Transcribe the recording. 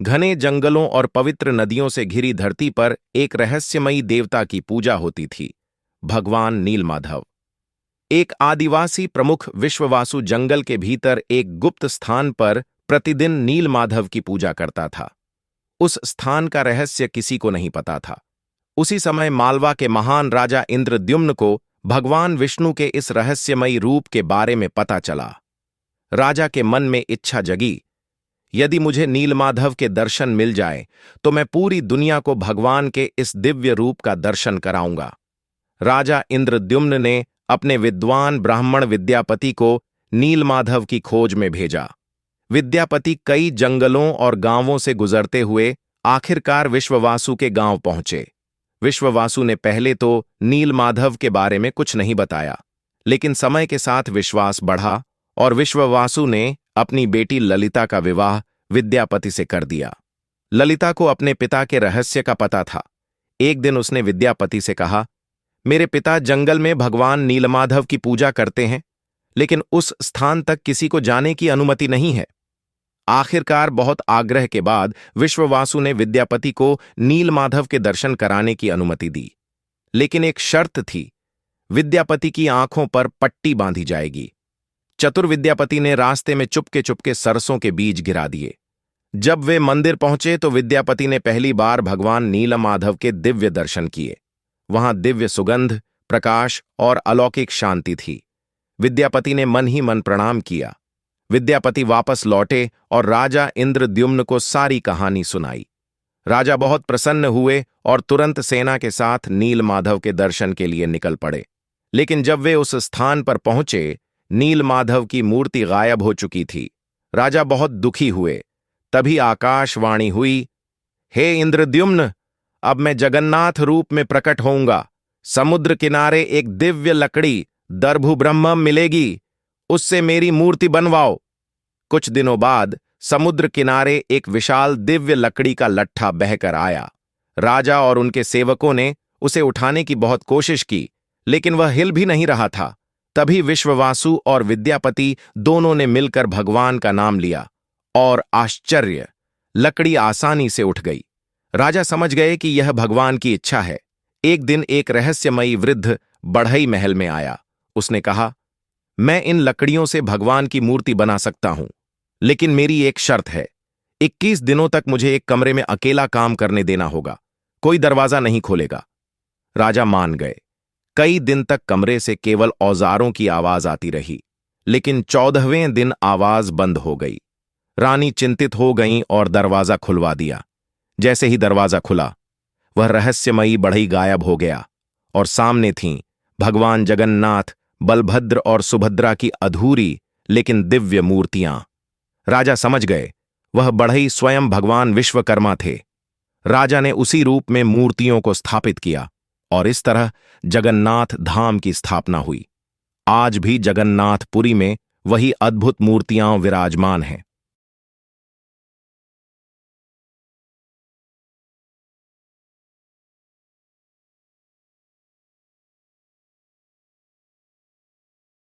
घने जंगलों और पवित्र नदियों से घिरी धरती पर एक रहस्यमयी देवता की पूजा होती थी, भगवान नीलमाधव। एक आदिवासी प्रमुख विश्ववासु जंगल के भीतर एक गुप्त स्थान पर प्रतिदिन नीलमाधव की पूजा करता था। उस स्थान का रहस्य किसी को नहीं पता था। उसी समय मालवा के महान राजा इंद्रद्युम्न को भगवान विष्णु के इस रहस्यमयी रूप के बारे में पता चला। राजा के मन में इच्छा जगी, यदि मुझे नीलमाधव के दर्शन मिल जाए तो मैं पूरी दुनिया को भगवान के इस दिव्य रूप का दर्शन कराऊंगा। राजा इंद्रद्युम्न ने अपने विद्वान ब्राह्मण विद्यापति को नीलमाधव की खोज में भेजा। विद्यापति कई जंगलों और गांवों से गुजरते हुए आखिरकार विश्ववासु के गांव पहुंचे। विश्ववासु ने पहले तो नीलमाधव के बारे में कुछ नहीं बताया, लेकिन समय के साथ विश्वास बढ़ा और विश्ववासु ने अपनी बेटी ललिता का विवाह विद्यापति से कर दिया। ललिता को अपने पिता के रहस्य का पता था। एक दिन उसने विद्यापति से कहा, मेरे पिता जंगल में भगवान नीलमाधव की पूजा करते हैं, लेकिन उस स्थान तक किसी को जाने की अनुमति नहीं है। आखिरकार बहुत आग्रह के बाद विश्ववासु ने विद्यापति को नीलमाधव के दर्शन कराने की अनुमति दी, लेकिन एक शर्त थी, विद्यापति की आंखों पर पट्टी बांधी जाएगी। चतुर विद्यापति ने रास्ते में चुपके चुपके सरसों के बीज गिरा दिए। जब वे मंदिर पहुंचे तो विद्यापति ने पहली बार भगवान नीलमाधव के दिव्य दर्शन किए। वहां दिव्य सुगंध, प्रकाश और अलौकिक शांति थी। विद्यापति ने मन ही मन प्रणाम किया। विद्यापति वापस लौटे और राजा इंद्रद्युम्न को सारी कहानी सुनाई। राजा बहुत प्रसन्न हुए और तुरंत सेना के साथ नीलमाधव के दर्शन के लिए निकल पड़े। लेकिन जब वे उस स्थान पर पहुंचे, नीलमाधव की मूर्ति गायब हो चुकी थी। राजा बहुत दुखी हुए। तभी आकाशवाणी हुई, हे इंद्रद्युम्न, अब मैं जगन्नाथ रूप में प्रकट होऊंगा। समुद्र किनारे एक दिव्य लकड़ी दर्भु ब्रह्म मिलेगी, उससे मेरी मूर्ति बनवाओ। कुछ दिनों बाद समुद्र किनारे एक विशाल दिव्य लकड़ी का लट्ठा बहकर आया। राजा और उनके सेवकों ने उसे उठाने की बहुत कोशिश की, लेकिन वह हिल भी नहीं रहा था। तभी विश्ववासु और विद्यापति दोनों ने मिलकर भगवान का नाम लिया और आश्चर्य, लकड़ी आसानी से उठ गई। राजा समझ गए कि यह भगवान की इच्छा है। एक दिन एक रहस्यमयी वृद्ध बढ़ई महल में आया। उसने कहा, मैं इन लकड़ियों से भगवान की मूर्ति बना सकता हूं, लेकिन मेरी एक शर्त है। 21 दिनों तक मुझे एक कमरे में अकेला काम करने देना होगा। कोई दरवाजा नहीं खोलेगा। राजा मान गए। कई दिन तक कमरे से केवल औजारों की आवाज आती रही, लेकिन 14वें दिन आवाज बंद हो गई। रानी चिंतित हो गईं और दरवाजा खुलवा दिया। जैसे ही दरवाजा खुला, वह रहस्यमयी बढ़ई गायब हो गया और सामने थीं भगवान जगन्नाथ, बलभद्र और सुभद्रा की अधूरी लेकिन दिव्य मूर्तियां। राजा समझ गए, वह बढ़ई स्वयं भगवान विश्वकर्मा थे। राजा ने उसी रूप में मूर्तियों को स्थापित किया और इस तरह जगन्नाथ धाम की स्थापना हुई। आज भी जगन्नाथपुरी में वही अद्भुत मूर्तियां विराजमान हैं।